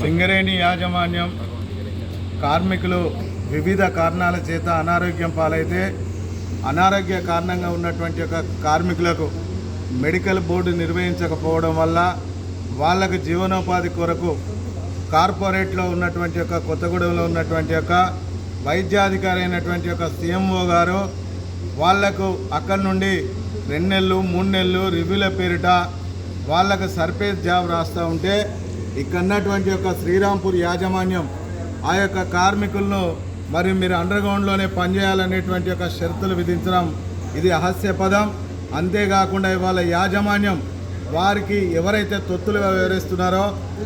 సింగరేణి యాజమాన్యం కార్మికులు వివిధ కారణాల చేత అనారోగ్యం పాలైతే అనారోగ్య కారణంగా ఉన్నటువంటి ఒక కార్మికులకు మెడికల్ బోర్డు నిర్వహించకపోవడం వల్ల వాళ్ళకు జీవనోపాధి కొరకు కార్పొరేట్లో ఉన్నటువంటి ఒక కొత్తగూడెంలో ఉన్నటువంటి ఒక వైద్యాధికారి అయినటువంటి ఒక సిఎంఓ గారు వాళ్లకు అక్కడి నుండి 2 నెలలు 3 నెలలు రివ్యూల పేరిట వాళ్ళకు సర్ఫేస్ జాబ్ రాస్తూ ఉంటే ఇక్కడ ఉన్నటువంటి ఒక శ్రీరాంపూర్ యాజమాన్యం ఆ యొక్క కార్మికులను మరి మీరు అండర్గ్రౌండ్లోనే పనిచేయాలనేటువంటి ఒక షరతులు విధించడం ఇది హాస్యపదం. అంతేకాకుండా ఇవాళ యాజమాన్యం వారికి ఎవరైతే తొత్తులుగా వ్యవహరిస్తున్నారో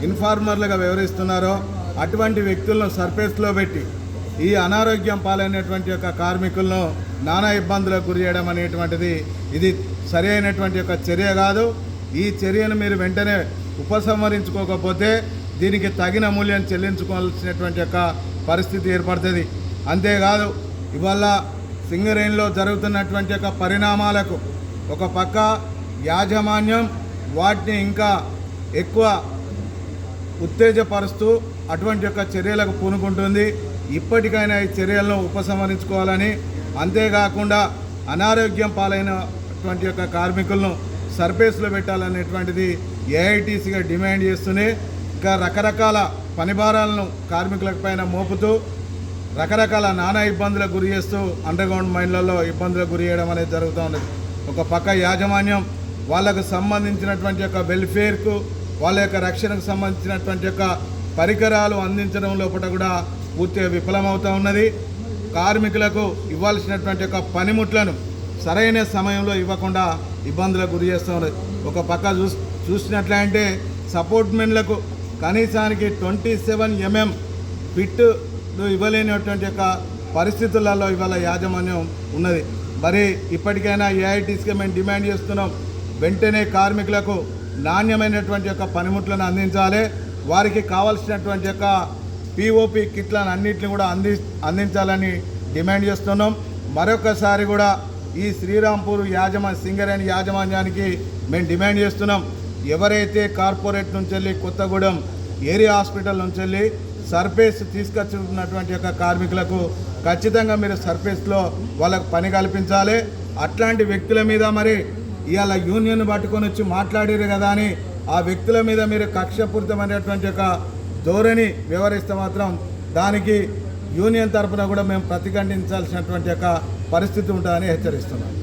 ఇన్ఫార్మర్లుగా వ్యవహరిస్తున్నారో అటువంటి వ్యక్తులను సర్ఫేస్లో పెట్టి ఈ అనారోగ్యం పాలైనటువంటి యొక్క కార్మికులను నానా ఇబ్బందులకు గురి చేయడం అనేటువంటిది ఇది సరి అయినటువంటి ఒక చర్య కాదు. ఈ చర్యను మీరు వెంటనే ఉపసంహరించుకోకపోతే దీనికి తగిన మూల్యం చెల్లించుకోవాల్సినటువంటి యొక్క పరిస్థితి ఏర్పడుతుంది. అంతేకాదు ఇవాళ సింగరేణిలో జరుగుతున్నటువంటి యొక్క పరిణామాలకు ఒక పక్క యాజమాన్యం వాటిని ఇంకా ఎక్కువ ఉత్తేజపరుస్తూ అటువంటి యొక్క చర్యలకు పూనుకుంటుంది. ఇప్పటికైనా ఈ చర్యలను ఉపసంహరించుకోవాలని, అంతేకాకుండా అనారోగ్యం పాలైనటువంటి యొక్క కార్మికులను సర్ఫేస్లో పెట్టాలనేటువంటిది ఏఐటీసీగా డిమాండ్ చేస్తూనే ఇంకా రకరకాల పనిభారాలను కార్మికుల పైన మోపుతూ రకరకాల నానా ఇబ్బందులకు గురి చేస్తూ అండర్గ్రౌండ్ మైన్లలో ఇబ్బందులకు గురి చేయడం అనేది జరుగుతూ ఉన్నది. ఒక పక్క యాజమాన్యం వాళ్ళకు సంబంధించినటువంటి యొక్క వెల్ఫేర్కు వాళ్ళ యొక్క రక్షణకు సంబంధించినటువంటి యొక్క పరికరాలు అందించడం లోపల కూడా పూర్తిగా విఫలమవుతూ ఉన్నది. కార్మికులకు ఇవ్వాల్సినటువంటి యొక్క పనిముట్లను సరైన సమయంలో ఇవ్వకుండా ఇబ్బందులకు గురి చేస్తూ ఉన్నది. ఒక పక్క చూసినట్లయితే సపోర్ట్ మెన్లకు కనీసానికి 27 mm ఫిట్ ఇవ్వలేనటువంటి యొక్క పరిస్థితులలో ఇవాళ యాజమాన్యం ఉన్నది. మరి ఇప్పటికైనా ఏఐటీసీగా మేము డిమాండ్ చేస్తున్నాం, వెంటనే కార్మికులకు నాణ్యమైనటువంటి యొక్క పనిముట్లను అందించాలి. వారికి కావాల్సినటువంటి యొక్క పిఓపి కిట్లను అన్నింటిని కూడా అందించాలని డిమాండ్ చేస్తున్నాం. మరొకసారి కూడా ఈ శ్రీరాంపూర్ సింగరేణి యాజమాన్యానికి మేము డిమాండ్ చేస్తున్నాం, ఎవరైతే కార్పొరేట్ నుంచి వెళ్ళి కొత్తగూడెం ఏరియా హాస్పిటల్ నుంచి వెళ్ళి సర్ఫేస్ తీసుకొచ్చుకున్నటువంటి యొక్క కార్మికులకు ఖచ్చితంగా మీరు సర్ఫేస్లో వాళ్ళకు పని కల్పించాలి. అట్లాంటి వ్యక్తుల మీద మరి ఇవాళ యూనియన్ పట్టుకొని వచ్చి మాట్లాడారు కదా అని ఆ వ్యక్తుల మీద మీరు కక్షపూరితమైనటువంటి యొక్క ధోరణి వ్యవహరిస్తే మాత్రం దానికి యూనియన్ తరఫున కూడా మేము ప్రతిఘటించాల్సినటువంటి యొక్క పరిస్థితి ఉంటుందని హెచ్చరిస్తున్నాం.